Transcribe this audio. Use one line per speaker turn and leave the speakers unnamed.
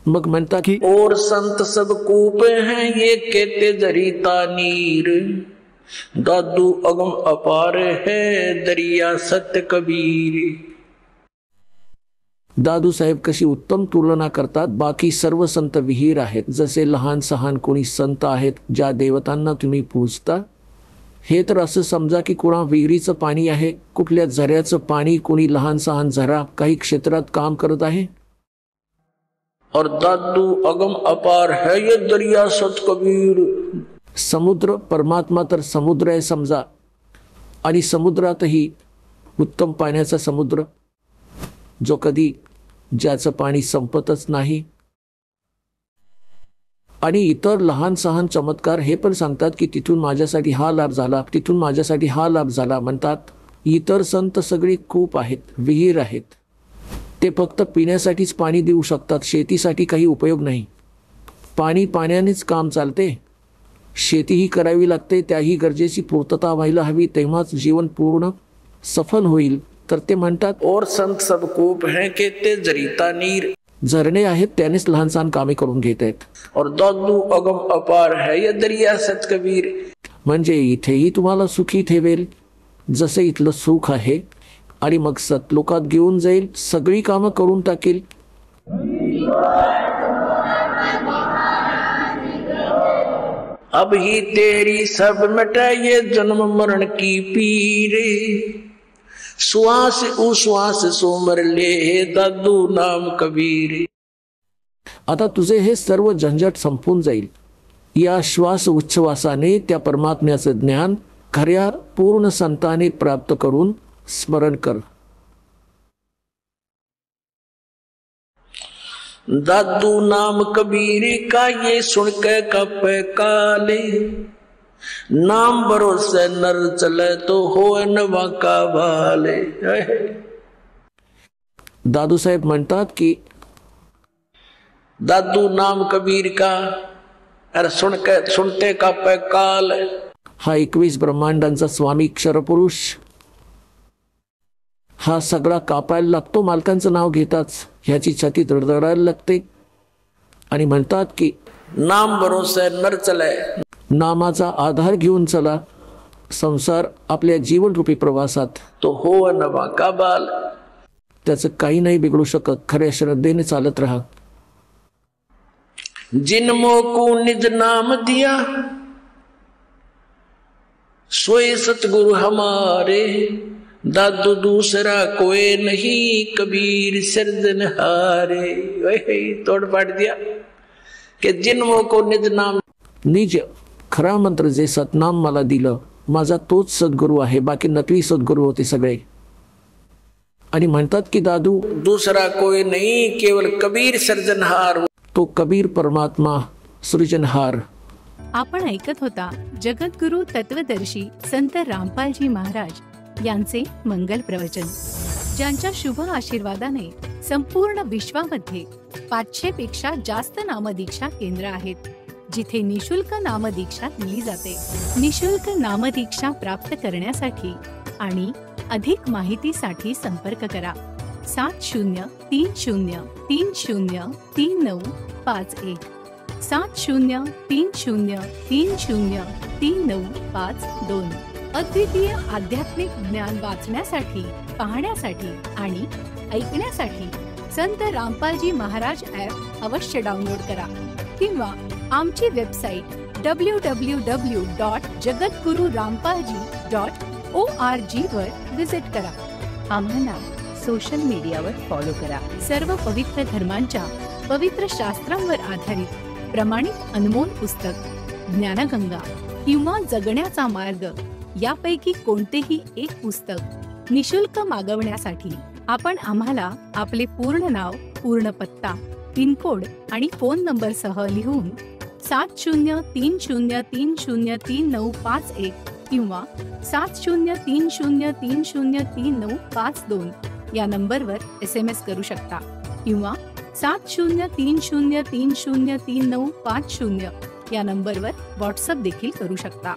मग म्हणता की
और संत सब कूप हैं ये कहते दरिता नीर, दादू अगम अपार है दरिया सत्य कबीर।
दादू साहेब कशी उत्तम तुलना करतात, बाकी सर्व संत विहीर आहेत, जसे लहान सहान कोणी संत आहेत ज्या देवतांना तुम्ही पूजता, हे तर असं समजा की कोणा विहिरीचं पाणी आहे, कुठल्या झऱ्याचं पाणी, कोणी लहान सहान झरा काही क्षेत्रात काम करत आहे।
और दादू अगम अपार है ये दरिया सत कबीर,
समुद्र परमात्मा तर समुद्र आहे समजा, आणि समुद्रातही उत्तम पाण्याचा समुद्र जो कधी ज्याचं पाणी संपतच नाही। आणि इतर लहान सहान चमत्कार हे पण सांगतात की तिथून माझ्यासाठी हा लाभ झाला, तिथून माझ्यासाठी हा लाभ झाला। म्हणतात इतर संत सगळी कूप आहेत, विहीर आहेत, ते फक्त पिण्यासाठीच पाणी देऊ शकतात, शेतीसाठी काही उपयोग नाही। पाणी पाण्यानेच काम चालते, शेतीही करावी लागते, त्याही गरजेची पूर्तता व्हायला हवी, तेव्हाच जीवन पूर्ण सफल होईल। तर ते म्हणतात
और संत सब कूप हैं कहते जरिता नीर,
झरणे आहेत त्यानेच लहान सहान कामे करून घेत आहेत।
और दादू अगम अपार है ये दरिया सत कबीर,
म्हणजे इथेही तुम्हाला सुखी ठेवेल जसे इथलं सुख आहे, आणि मग सतलोकात घेऊन जाईल, सगळी कामं करून टाकेल।
अब ही तेरी सब मिटाइए जन्म मरण की पीर, श्वास उश्वास सोमर ले दादू नाम कबीर।
आता तुझे हे सर्व झंझट संपून जाईल, या श्वास उच्छ्वासाने त्या परमात्म्याचं ज्ञान खऱ्या पूर्ण संताने प्राप्त करून स्मरण कर।
दादू नाम कबीर का ये सुन के कप काले, नाम भरोसे नर चले तो हो नवा का वाले।
दादू साहेब म्हणतात की
दादू नाम कबीर का अरे सुनते का पे काल,
हा 21 ब्रह्मांडांचा स्वामी क्षरपुरुष, हा सगळा कापायला लागतो, मालकांचं नाव घेताच ह्याची छाती धडधडायला लागते। आणि म्हणतात की
नाम भरोसे नर चले,
नामाचा आधार घेऊन चला संसार आपल्या जीवनरूपी प्रवासात,
तो हो नवा का बाल,
त्याचं काही नाही बिघडू शकत, खऱ्या श्रद्धेने चालत राहा।
जिनमो को निज नाम दिया सोए सतगुरु हमारे, दादू दूसरा कोई नहीं कबीर सिरजनहारे। तोड़ पाट दिया कि जिनमो को निज नाम,
निज खरा मंत्र जे सतनाम मला दिलं, माझा तोच सद्गुरू आहे, बाकी नकली सद्गुरू होते सगळे। आणि म्हणतात की दादू
दूसरा कोई नहीं केवल कबीर सर्जनहार,
तो कबीर परमात्मा सृजनहार।
आपण ऐकत होता जगद्गुरु तत्वदर्शी संत रामपालजी महाराज यांचे मंगल प्रवचन, ज्यांच्या शुभ आशीर्वादाने संपूर्ण विश्वामध्ये 500 पेक्षा जास्त नामदीक्षा केंद्र आहेत, जिथे निशुल्क नामदीक्षा दिली जाते। निशुल्क नामदीक्षा प्राप्त करण्यासाठी आणि अधिक माहितीसाठी संपर्क करा 7030303951, 7030303952। अद्वितीय आध्यात्मिक ज्ञान वाचण्यासाठी, पाहण्यासाठी आणि ऐकण्यासाठी संत रामपालजी महाराज ॲप अवश्य डाउनलोड करा, किंवा आमची वेबसाईट www.jagadgururampalji.org वर विजिट करा। आम्हाला सोशल मीडियावर फॉलो करा। सर्व पवित्र धर्मांच्या पवित्र शास्त्रांवर आधारित प्रमाणित अनमोल पुस्तक ज्ञानगंगा किंवा जगण्याचा मार्ग यापैकी कोणतेही एक पुस्तक निशुल्क मागवण्यासाठी आपण आम्हाला आपले पूर्ण नाव, पूर्ण पत्ता, पिनकोड आणि फोन नंबर सह लिहून 7030303951 किंवा 7030303952 या नंबरवर SMS करू शकता, किंवा 7030303950 या नंबरवर व्हॉट्सअप देखील करू शकता।